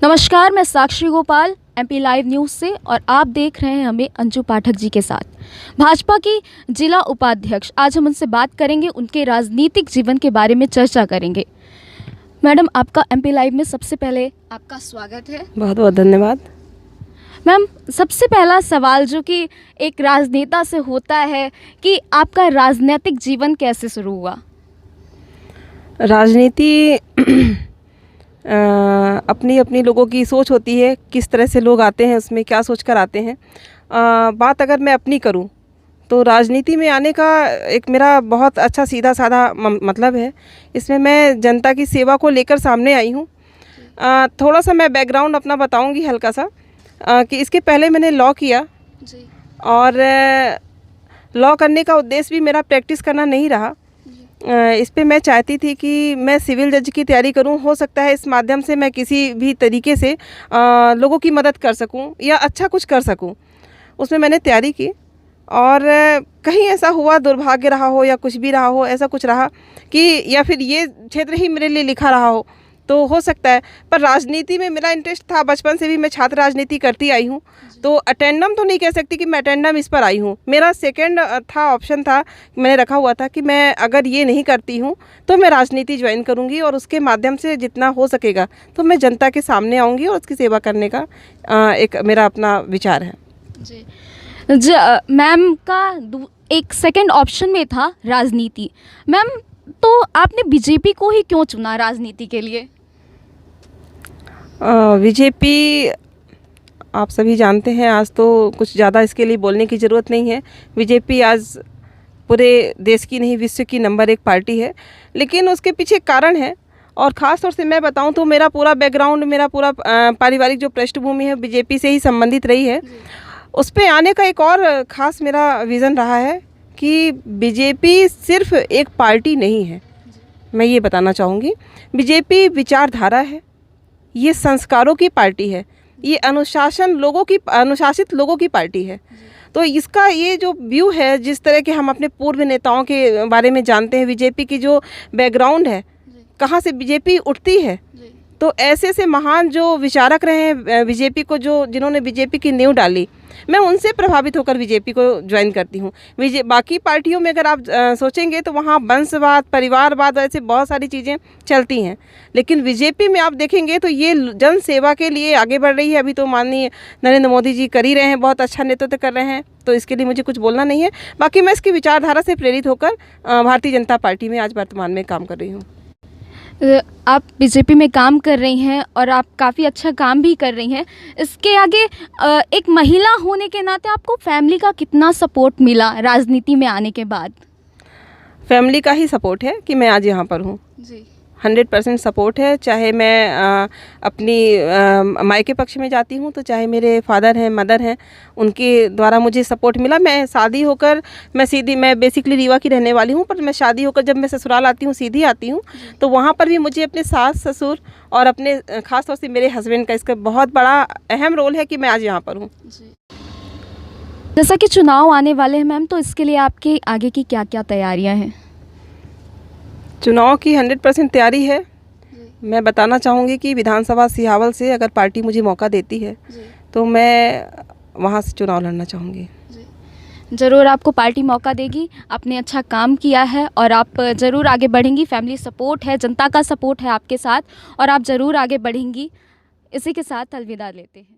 नमस्कार, मैं Sakshi Gopal MP live news से और आप देख रहे हैं हमें अंजू पाठक जी के साथ। भाजपा की जिला उपाध्यक्ष, आज हम उनसे बात करेंगे, उनके राजनीतिक जीवन के बारे में चर्चा करेंगे। मैडम, आपका एमपी लाइव में सबसे पहले आपका स्वागत है। बहुत बहुत धन्यवाद। मैम, सबसे पहला सवाल जो कि एक राजनेता से होता है कि आपका राजनीतिक जीवन कैसे शुरू हुआ? राजनीति अपनी अपनी लोगों की सोच होती है, किस तरह से लोग आते हैं, उसमें क्या सोच कर आते हैं। बात अगर मैं अपनी करूं तो राजनीति में आने का एक मेरा बहुत अच्छा सीधा साधा मतलब है। इसमें मैं जनता की सेवा को लेकर सामने आई हूं। थोड़ा सा मैं बैकग्राउंड अपना बताऊंगी हल्का सा, कि इसके पहले मैंने लॉ किया जी। और लॉ करने का उद्देश्य भी मेरा प्रैक्टिस करना नहीं रहा। इस पे मैं चाहती थी कि मैं सिविल जज की तैयारी करूं। हो सकता है इस माध्यम से मैं किसी भी तरीके से लोगों की मदद कर सकूं या अच्छा कुछ कर सकूं। उसमें मैंने तैयारी की और कहीं ऐसा हुआ, दुर्भाग्य रहा हो या कुछ भी रहा हो, ऐसा कुछ रहा कि या फिर ये क्षेत्र ही मेरे लिए लिखा रहा हो सकता है। पर राजनीति में मेरा इंटरेस्ट था, बचपन से भी मैं छात्र राजनीति करती आई हूँ। तो अटेंडम तो नहीं कह सकती कि मैं अटेंडम इस पर आई हूँ। मेरा सेकंड था, ऑप्शन था, मैंने रखा हुआ था कि मैं अगर ये नहीं करती हूँ तो मैं राजनीति ज्वाइन करूँगी और उसके माध्यम से जितना हो सकेगा तो मैं जनता के सामने आऊँगी और उसकी सेवा करने का एक मेरा अपना विचार है। जी। मैम का एक सेकंड ऑप्शन में था राजनीति। मैम, तो आपने बीजेपी को ही क्यों चुना राजनीति के लिए? बीजेपी आप सभी जानते हैं, आज तो कुछ ज़्यादा इसके लिए बोलने की ज़रूरत नहीं है। बीजेपी आज पूरे देश की नहीं, विश्व की नंबर 1 पार्टी है। लेकिन उसके पीछे कारण है, और ख़ास तौर से मैं बताऊं तो मेरा पूरा बैकग्राउंड, मेरा पूरा पारिवारिक जो पृष्ठभूमि है बीजेपी से ही संबंधित रही है। उस पे आने का एक और ख़ास मेरा विज़न रहा है कि बीजेपी सिर्फ एक पार्टी नहीं है। मैं ये बताना चाहूँगी, बीजेपी विचारधारा है, ये संस्कारों की पार्टी है, ये अनुशासित लोगों की पार्टी है। तो इसका ये जो व्यू है, जिस तरह के हम अपने पूर्व नेताओं के बारे में जानते हैं, बीजेपी की जो बैकग्राउंड है, कहाँ से बीजेपी उठती है, तो ऐसे महान जो विचारक रहे हैं बीजेपी को, जिन्होंने बीजेपी की नींव डाली, मैं उनसे प्रभावित होकर बीजेपी को ज्वाइन करती हूँ। बाकी पार्टियों में अगर आप सोचेंगे तो वहाँ वंशवाद, परिवारवाद, ऐसे बहुत सारी चीज़ें चलती हैं। लेकिन बीजेपी में आप देखेंगे तो ये जन सेवा के लिए आगे बढ़ रही है। अभी तो माननीय नरेंद्र मोदी जी कर ही रहे हैं, बहुत अच्छा नेतृत्व कर रहे हैं, तो इसके लिए मुझे कुछ बोलना नहीं है। बाकी मैं इसकी विचारधारा से प्रेरित होकर भारतीय जनता पार्टी में आज वर्तमान में काम कर रही हूँ। आप बीजेपी में काम कर रही हैं और आप काफ़ी अच्छा काम भी कर रही हैं। इसके आगे एक महिला होने के नाते आपको फैमिली का कितना सपोर्ट मिला राजनीति में आने के बाद? फैमिली का ही सपोर्ट है कि मैं आज यहाँ पर हूँ जी। 100% सपोर्ट है। चाहे मैं अपनी मायके पक्ष में जाती हूँ तो चाहे मेरे फादर हैं, मदर हैं, उनके द्वारा मुझे सपोर्ट मिला। मैं शादी होकर मैं बेसिकली रीवा की रहने वाली हूँ, पर मैं शादी होकर जब मैं ससुराल आती हूँ, सीधी आती हूँ, तो वहाँ पर भी मुझे अपने सास ससुर और अपने ख़ास तौर से मेरे हस्बैंड का इसका बहुत बड़ा अहम रोल है कि मैं आज यहाँ पर हूँ। जैसा कि चुनाव आने वाले हैं मैम, तो इसके लिए आपके आगे की क्या क्या तैयारियाँ हैं? चुनाव की 100% तैयारी है। मैं बताना चाहूँगी कि विधानसभा सिहावल से अगर पार्टी मुझे मौका देती है तो मैं वहाँ से चुनाव लड़ना चाहूँगी। ज़रूर आपको पार्टी मौका देगी। आपने अच्छा काम किया है और आप ज़रूर आगे बढ़ेंगी। फैमिली सपोर्ट है, जनता का सपोर्ट है आपके साथ और आप ज़रूर आगे बढ़ेंगी। इसी के साथ अलविदा लेते हैं।